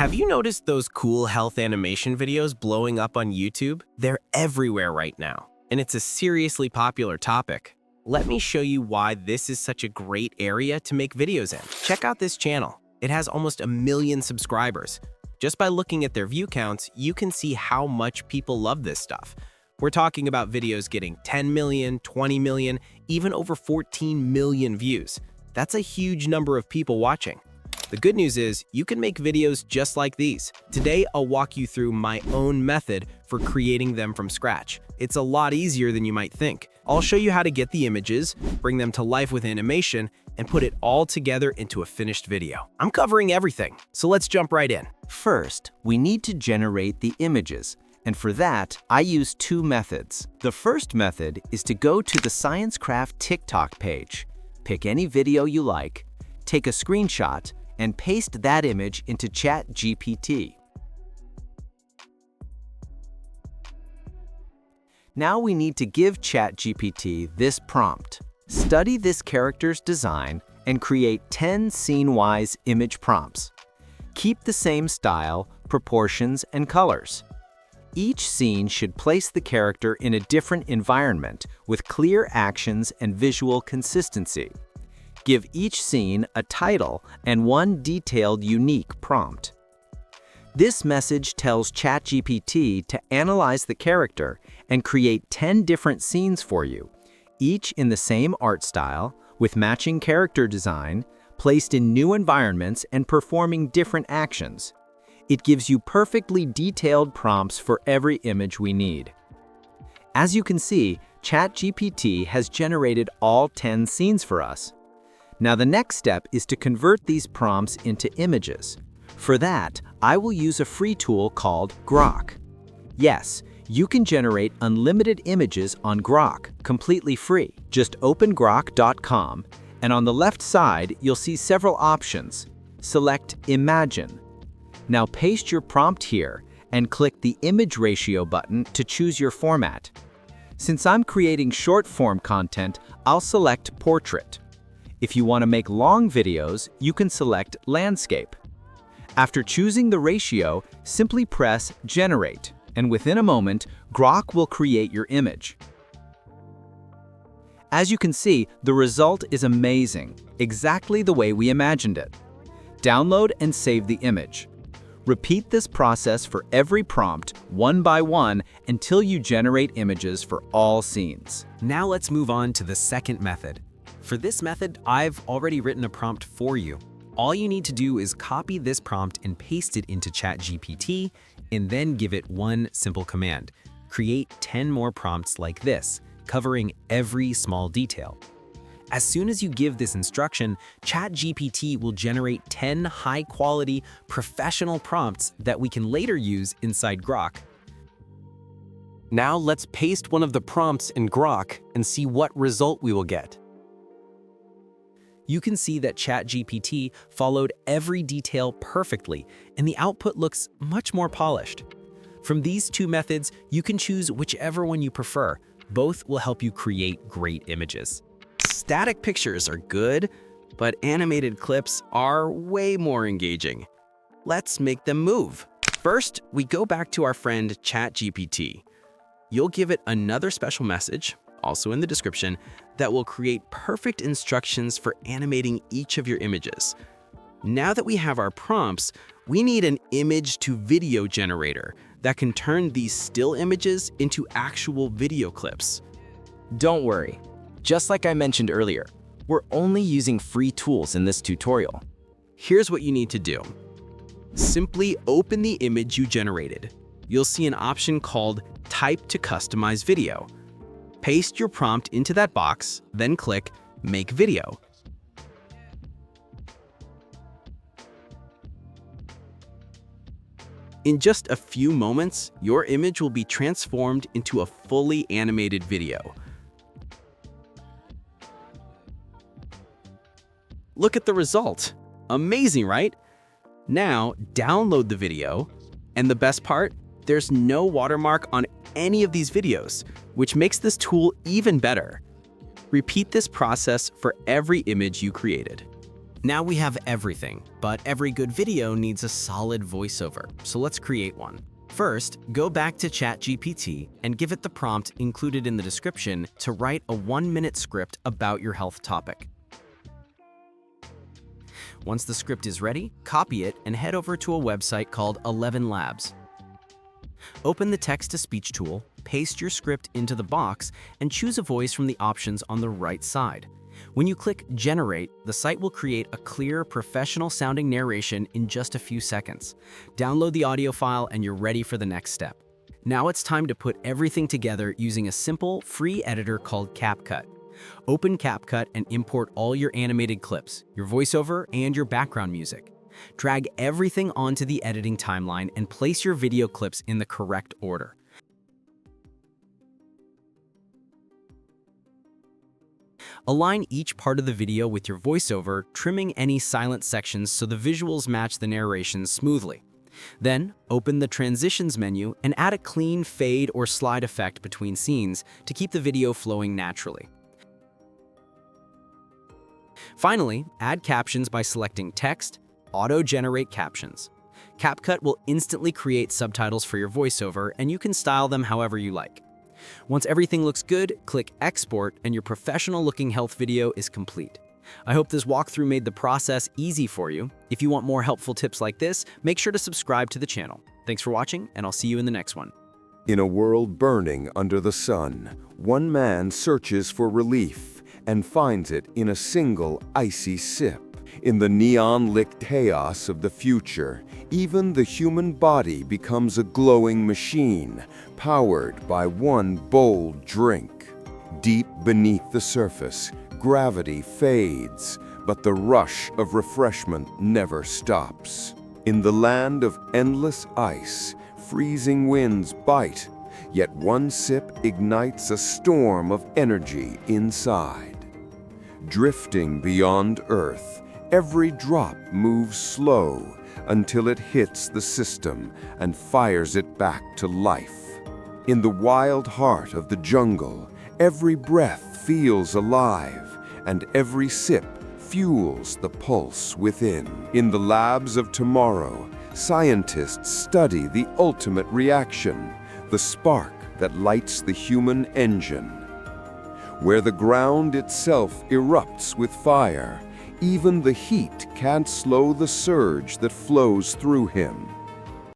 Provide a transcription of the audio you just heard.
Have you noticed those cool health animation videos blowing up on YouTube? They're everywhere right now, and it's a seriously popular topic. Let me show you why this is such a great area to make videos in. Check out this channel. It has almost 1 million subscribers. Just by looking at their view counts, you can see how much people love this stuff. We're talking about videos getting 10 million, 20 million, even over 14 million views. That's a huge number of people watching. The good news is you can make videos just like these. Today, I'll walk you through my own method for creating them from scratch. It's a lot easier than you might think. I'll show you how to get the images, bring them to life with animation, and put it all together into a finished video. I'm covering everything, so let's jump right in. First, we need to generate the images. And for that, I use 2 methods. The first method is to go to the ScienceCraft TikTok page. Pick any video you like, take a screenshot, and paste that image into ChatGPT. Now we need to give ChatGPT this prompt. Study this character's design and create 10 scene-wise image prompts. Keep the same style, proportions, and colors. Each scene should place the character in a different environment with clear actions and visual consistency. Give each scene a title and 1 detailed, unique prompt. This message tells ChatGPT to analyze the character and create 10 different scenes for you, each in the same art style, with matching character design, placed in new environments and performing different actions. It gives you perfectly detailed prompts for every image we need. As you can see, ChatGPT has generated all 10 scenes for us. Now the next step is to convert these prompts into images. For that, I will use a free tool called Grok. Yes, you can generate unlimited images on Grok, completely free. Just open grok.com, and on the left side, you'll see several options. Select Imagine. Now paste your prompt here and click the Image Ratio button to choose your format. Since I'm creating short-form content, I'll select Portrait. If you want to make long videos, you can select Landscape. After choosing the ratio, simply press Generate, and within a moment, Grok will create your image. As you can see, the result is amazing, exactly the way we imagined it. Download and save the image. Repeat this process for every prompt, one by one, until you generate images for all scenes. Now let's move on to the second method. For this method, I've already written a prompt for you. All you need to do is copy this prompt and paste it into ChatGPT, and then give it one simple command. Create 10 more prompts like this, covering every small detail. As soon as you give this instruction, ChatGPT will generate 10 high-quality, professional prompts that we can later use inside Grok. Now let's paste one of the prompts in Grok and see what result we will get. You can see that ChatGPT followed every detail perfectly, and the output looks much more polished. From these 2 methods, you can choose whichever one you prefer. Both will help you create great images. Static pictures are good, but animated clips are way more engaging. Let's make them move. First, we go back to our friend ChatGPT. You'll give it another special message, also in the description, that will create perfect instructions for animating each of your images. Now that we have our prompts, we need an image-to-video generator that can turn these still images into actual video clips. Don't worry. Just like I mentioned earlier, we're only using free tools in this tutorial. Here's what you need to do. Simply open the image you generated. You'll see an option called Type to Customize Video. Paste your prompt into that box, then click Make Video. In just a few moments, your image will be transformed into a fully animated video. Look at the result. Amazing, right? Now, download the video. And the best part, there's no watermark on any of these videos, which makes this tool even better. Repeat this process for every image you created. Now we have everything, but every good video needs a solid voiceover, so let's create one. First, go back to ChatGPT and give it the prompt included in the description to write a 1-minute script about your health topic. Once the script is ready, copy it and head over to a website called 11 Labs. Open the text-to-speech tool, paste your script into the box, and choose a voice from the options on the right side. When you click Generate, the site will create a clear, professional-sounding narration in just a few seconds. Download the audio file and you're ready for the next step. Now it's time to put everything together using a simple, free editor called CapCut. Open CapCut and import all your animated clips, your voiceover, and your background music. Drag everything onto the editing timeline and place your video clips in the correct order. Align each part of the video with your voiceover, trimming any silent sections so the visuals match the narration smoothly. Then, open the Transitions menu and add a clean fade or slide effect between scenes to keep the video flowing naturally. Finally, add captions by selecting Text, Auto-Generate Captions. CapCut will instantly create subtitles for your voiceover, and you can style them however you like. Once everything looks good, click Export and your professional-looking health video is complete. I hope this walkthrough made the process easy for you. If you want more helpful tips like this, make sure to subscribe to the channel. Thanks for watching, and I'll see you in the next one. In a world burning under the sun, one man searches for relief and finds it in a single icy sip. In the neon-lit chaos of the future, even the human body becomes a glowing machine, powered by one bold drink. Deep beneath the surface, gravity fades, but the rush of refreshment never stops. In the land of endless ice, freezing winds bite, yet one sip ignites a storm of energy inside. Drifting beyond Earth, every drop moves slow until it hits the system and fires it back to life. In the wild heart of the jungle, every breath feels alive, and every sip fuels the pulse within. In the labs of tomorrow, scientists study the ultimate reaction, the spark that lights the human engine. Where the ground itself erupts with fire, even the heat can't slow the surge that flows through him.